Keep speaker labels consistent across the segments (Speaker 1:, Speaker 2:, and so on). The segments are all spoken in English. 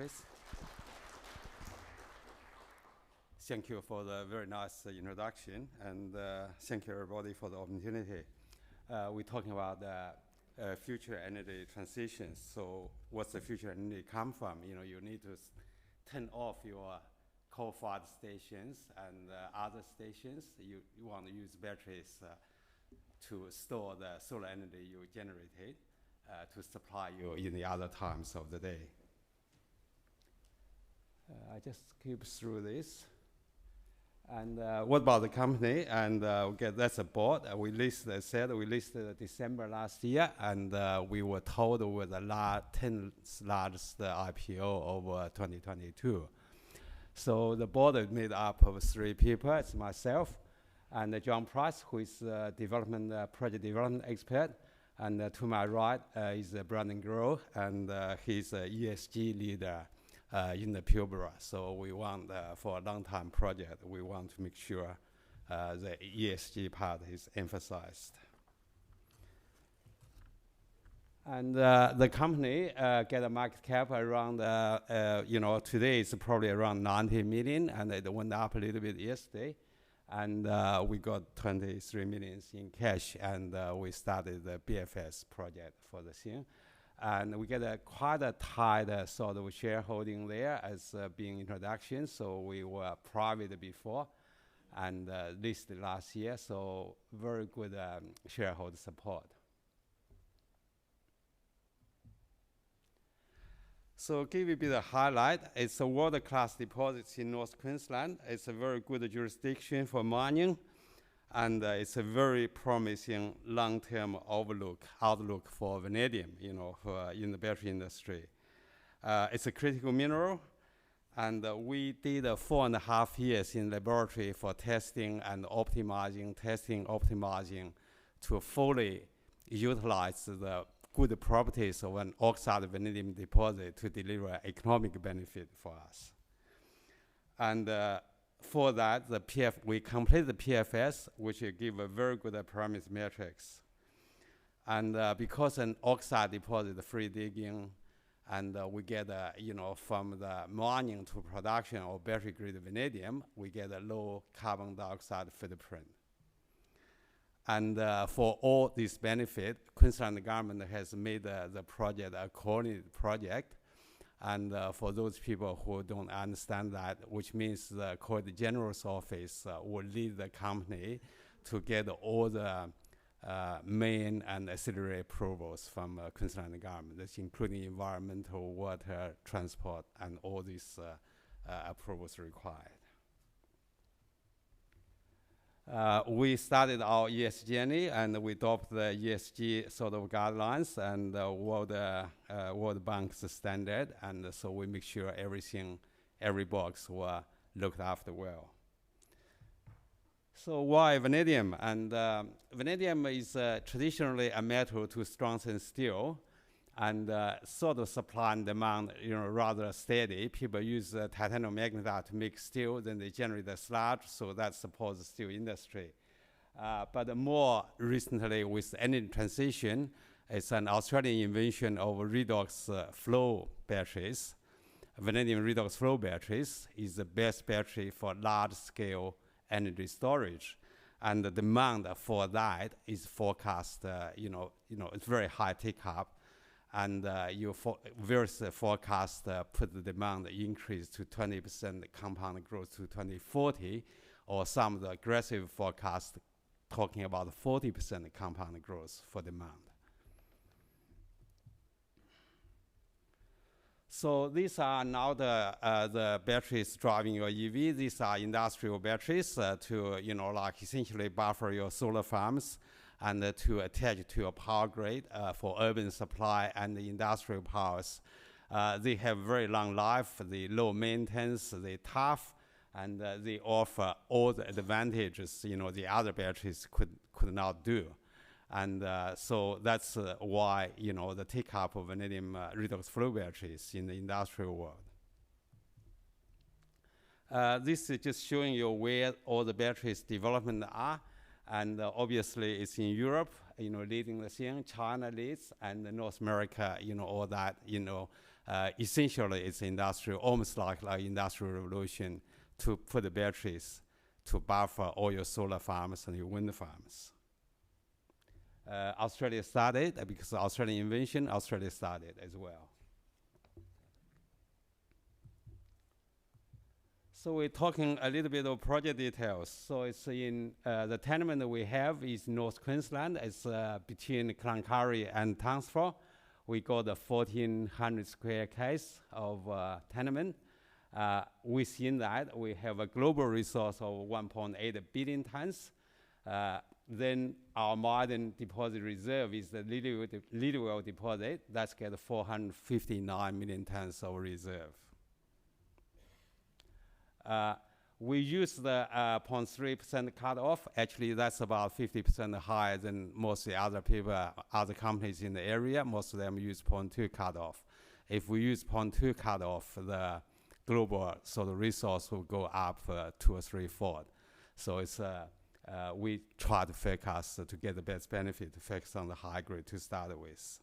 Speaker 1: please. Thank you for the very nice introduction, and thank you everybody for the opportunity. We're talking about future energy transitions. So what's the future energy come from? You need to turn off your coal-fired stations and other stations. You want to use batteries to store the solar energy you generated to supply you in the other times of the day. I just keep through this. And what about the company? And that's a board. We listed December last year, and we were told we were the 10th largest IPO over 2022. So the board is made up of 3 people. It's myself and John Price, who is project development expert. And to my right is Brandon Grove, and he's an ESG leader in the Pilbara. So we want, for a long-time project, we want to make sure the ESG part is emphasized. And the company get a market cap around, today it's probably around 90 million, and it went up a little bit yesterday. And we got 23 million in cash, and we started the BFS project for the thing. And we get quite a tight sort of shareholding there as being introduction. So we were private before and listed last year, so very good shareholder support. So give you a bit of highlight. It's a world-class deposits in North Queensland. It's a very good jurisdiction for mining, and it's a very promising long-term outlook for vanadium, in the battery industry. It's a critical mineral, and we did 4.5 years in laboratory for testing and optimizing to fully utilize the good properties of an oxide vanadium deposit to deliver economic benefit for us. And for that, we completed the PFS, which give a very good premise metrics. And because an oxide deposit free digging, and we get, from the mining to production of battery-grade vanadium, we get a low carbon dioxide footprint. And for all this benefit, Queensland government has made the project a coordinated project. And for those people who don't understand that, which means the Coordinator General's office will lead the company to get all the main and ancillary approvals from Queensland government. That's including environmental, water, transport, and all these approvals required. We started our ESG journey, and we adopted the ESG sort of guidelines and World Bank's standard, and so we make sure every box were looked after well. So why vanadium? And vanadium is traditionally a metal to strengthen steel, and sort of supply and demand, rather steady. People use titanium magnetite to make steel, then they generate the sludge, so that supports the steel industry. But more recently, with energy transition, it's an Australian invention of redox flow batteries. Vanadium redox flow batteries is the best battery for large-scale energy storage, and the demand for that is forecast. It's very high take-up. And various forecasts put the demand increase to 20% compound growth to 2040, or some of the aggressive forecasts talking about 40% compound growth for demand. So these are now the batteries driving your EV. These are industrial batteries to, essentially buffer your solar farms, and to attach to a power grid for urban supply and the industrial powers. They have very long life, they low maintenance, they tough, and they offer all the advantages the other batteries could not do. And so that's why the take-up of vanadium redox flow batteries in the industrial world. This is just showing you where all the batteries development are. And obviously, it's in Europe, leading the thing. China leads, and North America, all that, essentially it's industrial, almost like industrial revolution to put the batteries to buffer all your solar farms and your wind farms. Australia started, because Australian invention, Australia started as well. So we're talking a little bit of project details. So it's in the tenement that we have is North Queensland. It's between Cloncurry and Townsville. We got a 1,400 square k's of tenement. Within that, we have a global resource of 1.8 billion tons. Then our modern deposit reserve is the Lily deposit. That's got 459 million tons of reserve. We use the 0.3% cutoff. Actually, that's about 50% higher than most of the other people, other companies in the area. Most of them use 0.2 cutoff. If we use 0.2 cutoff, the global sort of resource will go up 2 or 3-fold. So it's we try to focus to get the best benefit, to focus on the high grade to start with.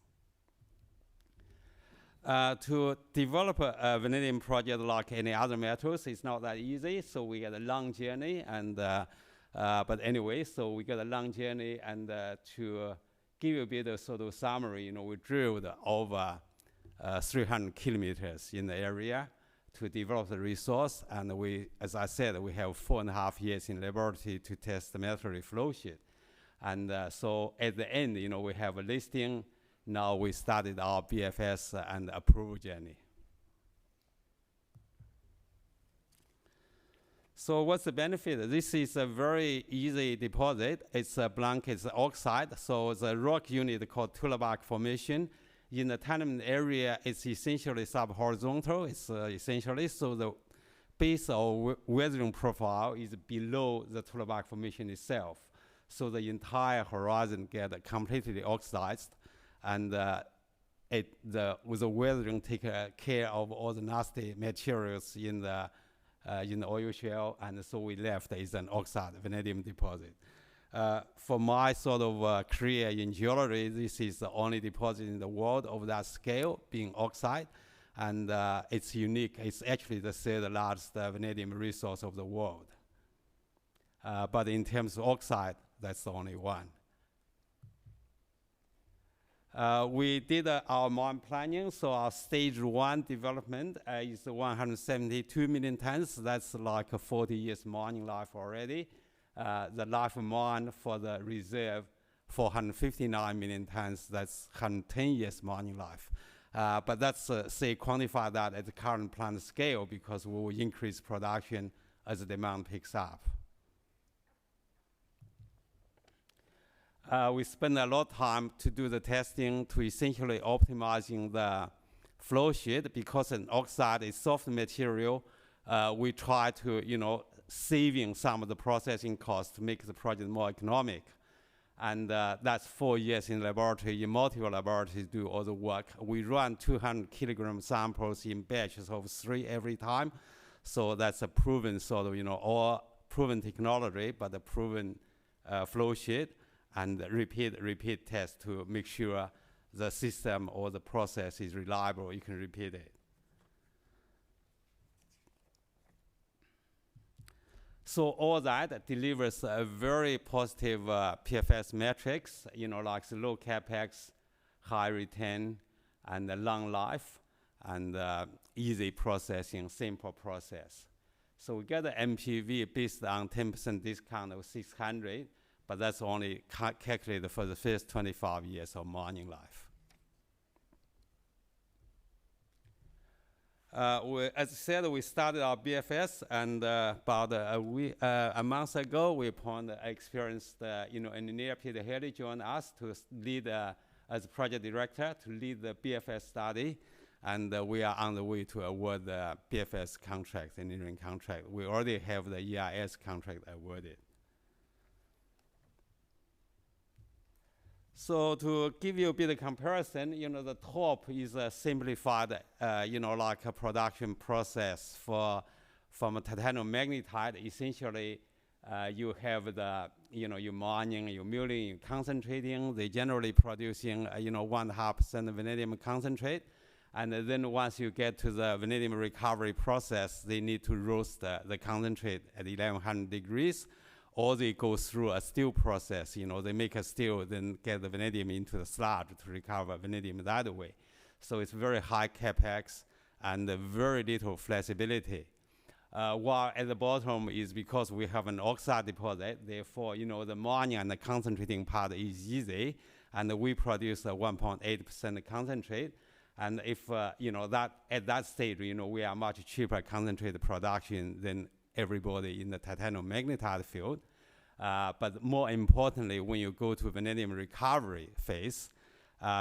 Speaker 1: To develop a vanadium project like any other metals, it's not that easy. So we got a long journey, and but anyway, so we got a long journey, and to give you a bit of sort of summary, we drilled over 300 kilometers in the area to develop the resource, and we, as I said, we have 4.5 years in laboratory to test the metal flow sheet, and so at the end, we have a listing. Now we started our BFS and approval journey. So what's the benefit? This is a very easy deposit. It's a blank, it's oxide. So the rock unit called Tullabak Formation. In the tenement area, it's essentially sub-horizontal. It's essentially, so the base of weathering profile is below the Tullabak Formation itself. So the entire horizon get completely oxidized. And with the weathering, take care of all the nasty materials in the oil shale, and so we left is an oxide vanadium deposit. For my sort of career in geology, this is the only deposit in the world of that scale, being oxide, and it's unique. It's actually the third largest vanadium resource of the world. But in terms of oxide, that's the only one. We did our mine planning, so our stage 1 development is 172 million tons. That's like a 40 years mining life already. The life of mine for the reserve, 459 million tons. That's 110 years mining life. But that's, say, quantify that at the current plant scale, because we will increase production as the demand picks up. We spend a lot of time to do the testing to essentially optimizing the flow sheet, because an oxide is soft material. We try to, saving some of the processing costs to make the project more economic. And that's 4 years in laboratory, in multiple laboratories do all the work. We run 200 kilogram samples in batches of 3 every time. So that's a proven sort of, all proven technology, but a proven flow sheet. And repeat test to make sure the system or the process is reliable. You can repeat it. So all that delivers a very positive PFS metrics, like the low capex, high return, and the long life, and easy processing, simple process. So we get the MPV based on 10% discount of 600. But that's only calculated for the first 25 years of mining life. As I said, we started our BFS, and about a month ago, we appointed an experienced engineer, Peter Haley, joined us to lead, as project director, to lead the BFS study. And we are on the way to award the BFS contract, engineering contract. We already have the EIS contract awarded. So to give you a bit of comparison, the top is a simplified, like a production process from a titanium magnetite. Essentially, you have the, you're mining, you're milling, you're concentrating. They generally producing, 1.5% vanadium concentrate. And then once you get to the vanadium recovery process, they need to roast the concentrate at 1100 degrees, or they go through a still process. They make a still, then get the vanadium into the sludge to recover vanadium that way. So it's very high capex and very little flexibility. While at the bottom is because we have an oxide deposit, therefore, the mining and the concentrating part is easy, and we produce a 1.8% concentrate. And if, that at that stage, we are much cheaper concentrate production than everybody in the titanium magnetite field. But more importantly, when you go to vanadium recovery phase,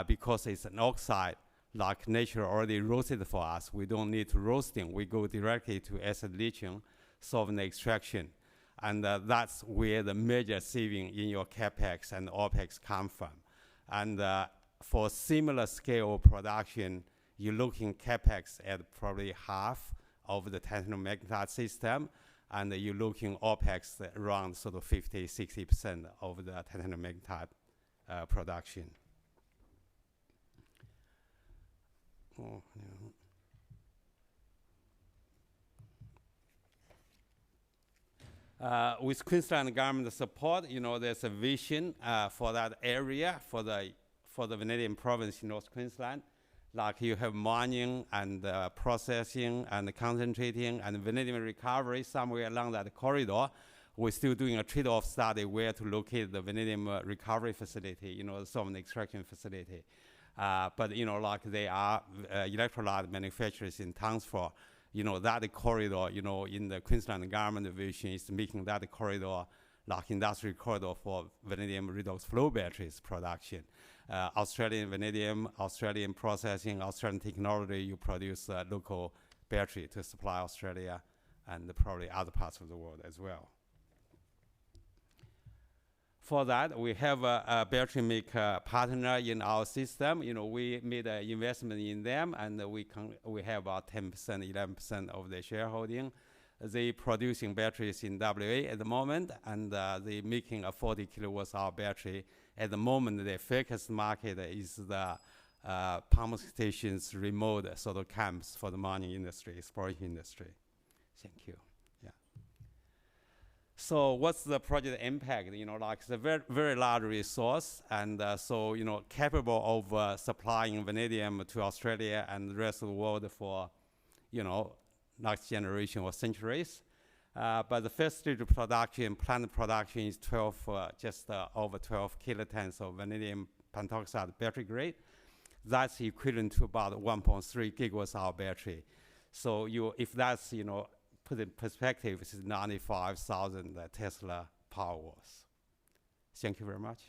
Speaker 1: because it's an oxide, like nature already roasted for us, we don't need to roasting. We go directly to acid leaching, solvent extraction. And that's where the major saving in your capex and OPEX come from. And for similar scale production, you're looking capex at probably half of the titanium magnetite system, and you're looking OPEX around sort of 50, 60% of the titanium magnetite production. Oh, yeah. With Queensland government support, there's a vision for that area, for the vanadium province in North Queensland. Like you have mining and processing and concentrating and vanadium recovery somewhere along that corridor. We're still doing a trade-off study where to locate the vanadium recovery facility, the solvent extraction facility. But, like they are electrolyte manufacturers in Townsville, that corridor, in the Queensland government vision is making that corridor like industrial corridor for vanadium redox flow batteries production. Australian vanadium, Australian processing, Australian technology, you produce a local battery to supply Australia and probably other parts of the world as well. For that, we have a battery maker partner in our system. We made an investment in them, and we have about 10%, 11% of the shareholding. They producing batteries in WA at the moment, and they making a 40 kilowatts hour battery. At the moment, the focus market is the pump stations, remote sort of camps for the mining industry, exploration industry. Thank you. So what's the project impact? It's a very, very large resource, and so, capable of supplying vanadium to Australia and the rest of the world for, next generation or centuries. But the first stage of production, plant production is just over 12 kilotons of vanadium pentoxide battery grade. That's equivalent to about 1.3 gigawatts hour battery. So if that's, put in perspective, this is 95,000 Tesla Powerwalls. Thank you very much.